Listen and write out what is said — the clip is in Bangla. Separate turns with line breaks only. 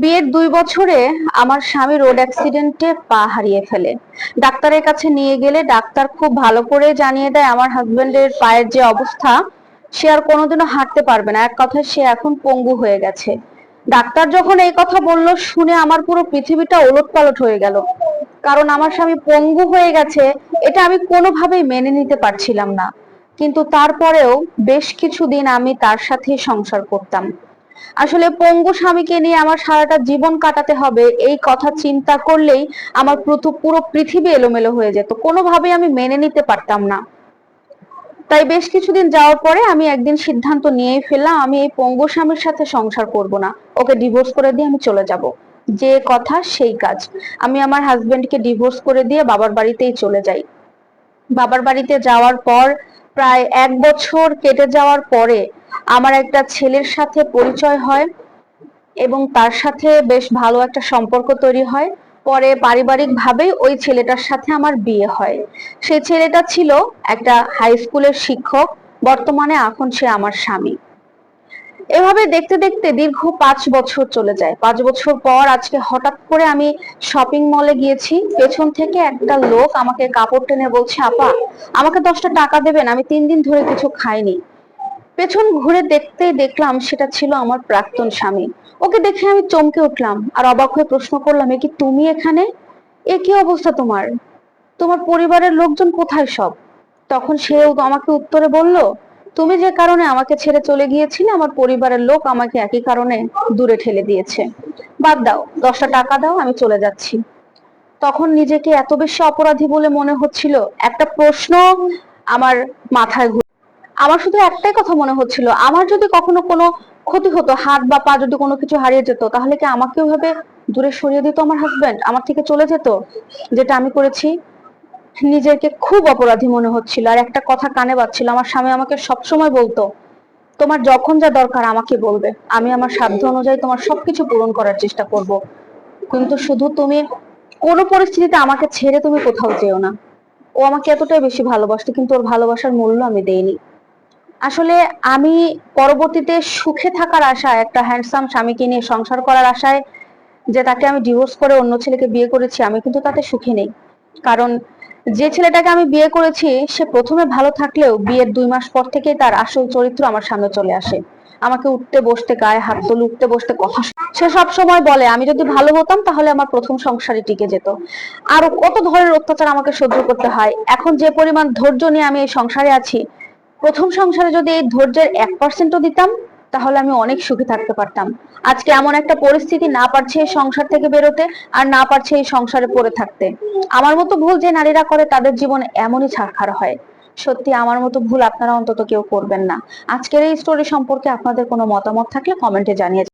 বিয়ের 2 বছরে আমার স্বামী রোড অ্যাক্সিডেন্টে পা হারিয়ে ফেলে। ডাক্তারের কাছে নিয়ে গেলে ডাক্তার খুব ভালো করে জানিয়ে দেয় আমার হাজবেন্ডের পায়ের যে অবস্থা, সে আর কোনোদিনও হাঁটতে পারবে না। এক কথায় সে এখন পঙ্গু হয়ে গেছে। ডাক্তার যখন এই কথা বলল, শুনে আমার পুরো পৃথিবীটা ওলটপালট হয়ে গেল। কারণ আমার স্বামী পঙ্গু হয়ে গেছে, এটা আমি কোনোভাবেই মেনে নিতে পারছিলাম না। কিন্তু তারপরেও বেশ কিছুদিন আমি তার সাথেই সংসার করতাম। আসলে পঙ্গু স্বামীকে নিয়ে আমার সারাটা জীবন কাটাতে হবে, এই কথা চিন্তা করলেই আমার পুরো পৃথিবী এলোমেলো হয়ে যেত। কোনোভাবেই আমি মেনে নিতে পারতাম না। তাই বেশ কিছুদিন যাওয়ার পরে আমি একদিন সিদ্ধান্ত নিয়েই ফেললাম, আমি এই পঙ্গু স্বামীর সাথে সংসার করব না। ওকে ডিভোর্স করে দিয়ে আমি চলে যাব। যে কথা সেই কাজ। আমি আমার হাজবেন্ডকে ডিভোর্স করে দিয়ে বাবার বাড়িতেই চলে যাই। বাবার বাড়িতে যাওয়ার পর প্রায় 1 বছর কেটে যাওয়ার পরে আমার একটা ছেলের সাথে পরিচয় হয় এবং তার সাথে বেশ ভালো একটা সম্পর্ক তৈরি হয়। পরে পারিবারিক ভাবেই ওই ছেলেটার সাথে আমার বিয়ে হয়। সেই ছেলেটা ছিল একটা হাই স্কুলের শিক্ষক, বর্তমানে এখন সে আমার স্বামী। এভাবে দেখতে দেখতে দীর্ঘ 5 বছর চলে যায়। 5 বছর পর আজকে হঠাৎ করে আমি শপিং মলে গিয়েছি, পেছন থেকে একটা লোক আমাকে কাপড় টেনে বলছে, আপা আমাকে 10টা টাকা দেবেন, আমি 3 দিন ধরে কিছু খাইনি। পেছন ঘুরে দেখতেই দেখলাম সেটা ছিল আমার প্রাক্তন স্বামী। ওকে দেখে আমি চমকে উঠলাম আর অবাক হয়ে প্রশ্ন করলাম, এ কি তুমি এখানে? এ কি অবস্থা তোমার? তোমার পরিবারের লোকজন কোথায় সব? তখন সেও আমাকে উত্তরে বলল, তুমি যে কারণে আমাকে ছেড়ে চলে গিয়েছিলে, আমার পরিবারের লোক আমাকে একই কারণে দূরে ঠেলে দিয়েছে। বাদ দাও, 10টা টাকা দাও, আমি চলে যাচ্ছি। তখন নিজেকে এত বেশি অপরাধী বলে মনে হচ্ছিল, একটা প্রশ্ন আমার মাথায় আমার শুধু একটাই কথা মনে হচ্ছিল, আমার যদি কখনো কোনো ক্ষতি হতো, হাত বা পা যদি কোনো কিছু হারিয়ে যেত, তাহলে কি আমাকে ওইভাবে দূরে সরিয়ে দিত আমার হাজবেন্ড, আমার থেকে চলে যেত? যেটা আমি করেছি। নিজেকে খুব অপরাধী মনে হচ্ছিল। আর একটা কথা কানে বাজছিল, আমার স্বামী আমাকে সবসময় বলতো, তোমার যখন যা দরকার আমাকে বলবে, আমি আমার সাধ্য অনুযায়ী তোমার সবকিছু পূরণ করার চেষ্টা করব, কিন্তু শুধু তুমি কোনো পরিস্থিতিতে আমাকে ছেড়ে তুমি কোথাও যেও না। ও আমাকে এতটাই বেশি ভালোবাসতো, কিন্তু ওর ভালোবাসার মূল্য আমি দেইনি। আসলে আমি পরবর্তীতে সুখে থাকার আশায়, একটা হ্যান্ডসাম স্বামীকে নিয়ে সংসার করার আশায় যে তাকে আমি ডিভোর্স করে অন্য ছেলেকে বিয়ে করেছি, আমি কিন্তু তাতে সুখী নেই। কারণ যে ছেলেটাকে আমি বিয়ে করেছি, সে প্রথমে ভালো থাকলেও বিয়ের 2 মাস পর থেকেই তার আসল চরিত্র আমার সামনে চলে আসে। আমাকে উঠতে বসতে, গায়ে হাত তুলে উঠতে বসতে কথা সে সব সময় বলে, আমি যদি ভালো হতাম তাহলে আমার প্রথম সংসারে টিকে যেত। আরো কত ধরনের অত্যাচার আমাকে সহ্য করতে হয়। এখন যে পরিমাণ ধৈর্য নিয়ে আমি এই সংসারে আছি, প্রথম সংসারে যদি এই ধৈর্যের 1%ও দিতাম, তাহলে আমি অনেক সুখী থাকতে পারতাম। আজকে এমন একটা পরিস্থিতি, না পারছে এই সংসার থেকে বেরোতে, আর না পারছে এই সংসারে পড়ে থাকতে। আমার মতো ভুল যে নারীরা করে, তাদের জীবনে এমনই ছারখার হয়। সত্যি আমার মতো ভুল আপনারা অন্তত কেউ করবেন না। আজকের এই স্টোরি সম্পর্কে আপনাদের কোনো মতামত থাকলে কমেন্টে জানিয়ে